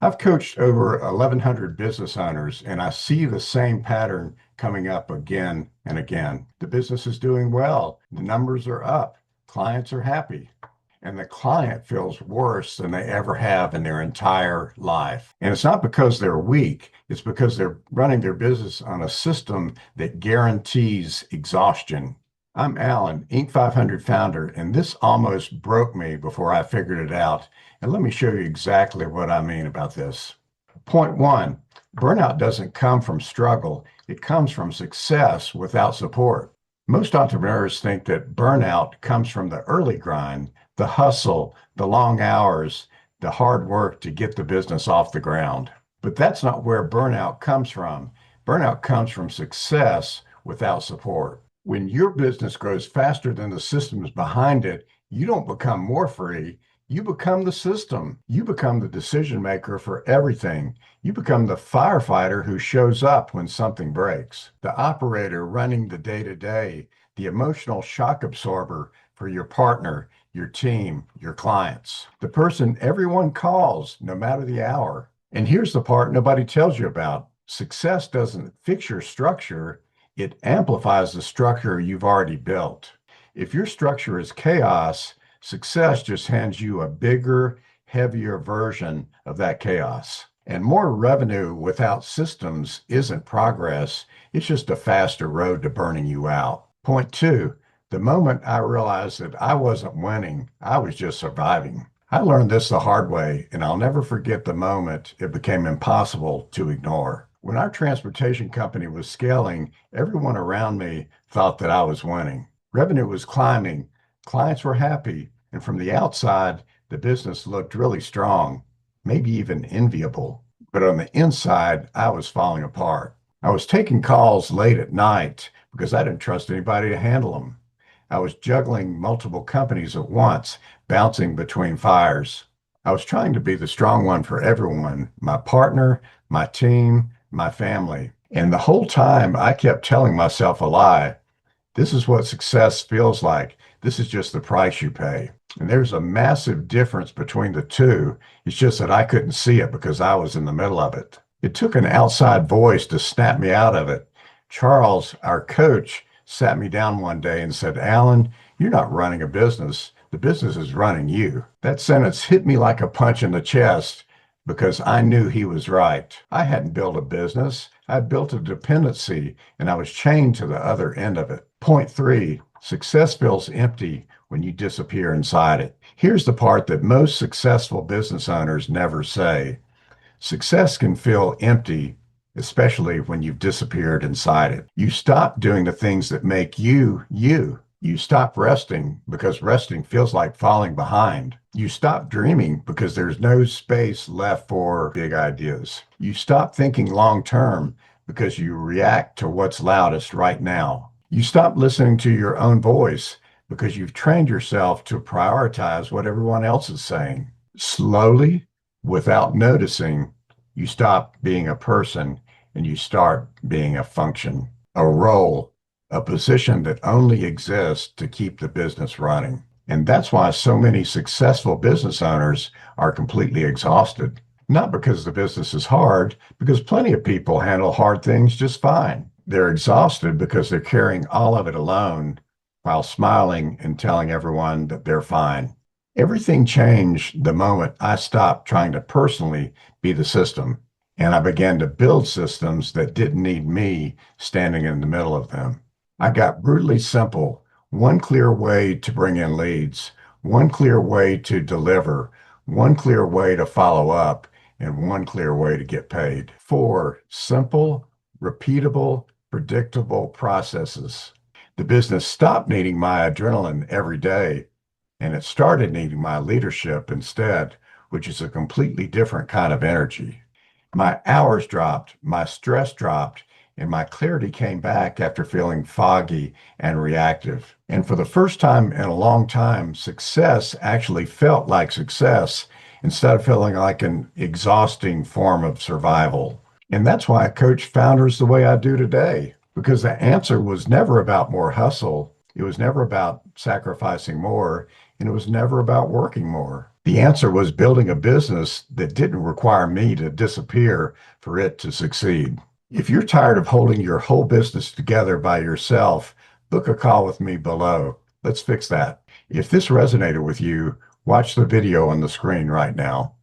I've coached over 1,100 business owners, and I see the same pattern coming up again and again. The business is doing well, the numbers are up, clients are happy, and the client feels worse than they ever have in their entire life. And it's not because they're weak, it's because they're running their business on a system that guarantees exhaustion. I'm Alan, Inc. 500 founder, and this almost broke me before I figured it out. And let me show you exactly what I mean about this. Point one, burnout doesn't come from struggle, it comes from success without support. Most entrepreneurs think that burnout comes from the early grind, the hustle, the long hours, the hard work to get the business off the ground. But that's not where burnout comes from. Burnout comes from success without support. When your business grows faster than the systems behind it, you don't become more free. You become the system. You become the decision maker for everything. You become the firefighter who shows up when something breaks, the operator running the day-to-day, the emotional shock absorber for your partner, your team, your clients, the person everyone calls, no matter the hour. And here's the part nobody tells you about. Success doesn't fix your structure. It amplifies the structure you've already built. If your structure is chaos, success just hands you a bigger, heavier version of that chaos. And more revenue without systems isn't progress. It's just a faster road to burning you out. Point two, the moment I realized that I wasn't winning, I was just surviving. I learned this the hard way, and I'll never forget the moment it became impossible to ignore. When our transportation company was scaling, everyone around me thought that I was winning. Revenue was climbing, clients were happy, and from the outside, the business looked really strong, maybe even enviable. But on the inside, I was falling apart. I was taking calls late at night because I didn't trust anybody to handle them. I was juggling multiple companies at once, bouncing between fires. I was trying to be the strong one for everyone, my partner, my team, my family. And the whole time I kept telling myself a lie. This is what success feels like. This is just the price you pay. And there's a massive difference between the two. It's just that I couldn't see it because I was in the middle of it. It took an outside voice to snap me out of it. Charles, our coach, sat me down one day and said, "Alan, you're not running a business. The business is running you." That sentence hit me like a punch in the chest because I knew he was right. I hadn't built a business. I built a dependency, and I was chained to the other end of it. Point three, success feels empty when you disappear inside it. Here's the part that most successful business owners never say. Success can feel empty, especially when you've disappeared inside it. You stop doing the things that make you, you. You stop resting because resting feels like falling behind. You stop dreaming because there's no space left for big ideas. You stop thinking long term because you react to what's loudest right now. You stop listening to your own voice because you've trained yourself to prioritize what everyone else is saying. Slowly, without noticing, you stop being a person and you start being a function, a role, a position that only exists to keep the business running. And that's why so many successful business owners are completely exhausted. Not because the business is hard, because plenty of people handle hard things just fine. They're exhausted because they're carrying all of it alone while smiling and telling everyone that they're fine. Everything changed the moment I stopped trying to personally be the system, and I began to build systems that didn't need me standing in the middle of them. I got brutally simple. One clear way to bring in leads, one clear way to deliver, one clear way to follow up, and one clear way to get paid. Four simple, repeatable, predictable processes. The business stopped needing my adrenaline every day, and it started needing my leadership instead, which is a completely different kind of energy. My hours dropped, my stress dropped, and my clarity came back after feeling foggy and reactive. And for the first time in a long time, success actually felt like success instead of feeling like an exhausting form of survival. And that's why I coach founders the way I do today, because the answer was never about more hustle. It was never about sacrificing more, and it was never about working more. The answer was building a business that didn't require me to disappear for it to succeed. If you're tired of holding your whole business together by yourself, book a call with me below. Let's fix that. If this resonated with you, watch the video on the screen right now.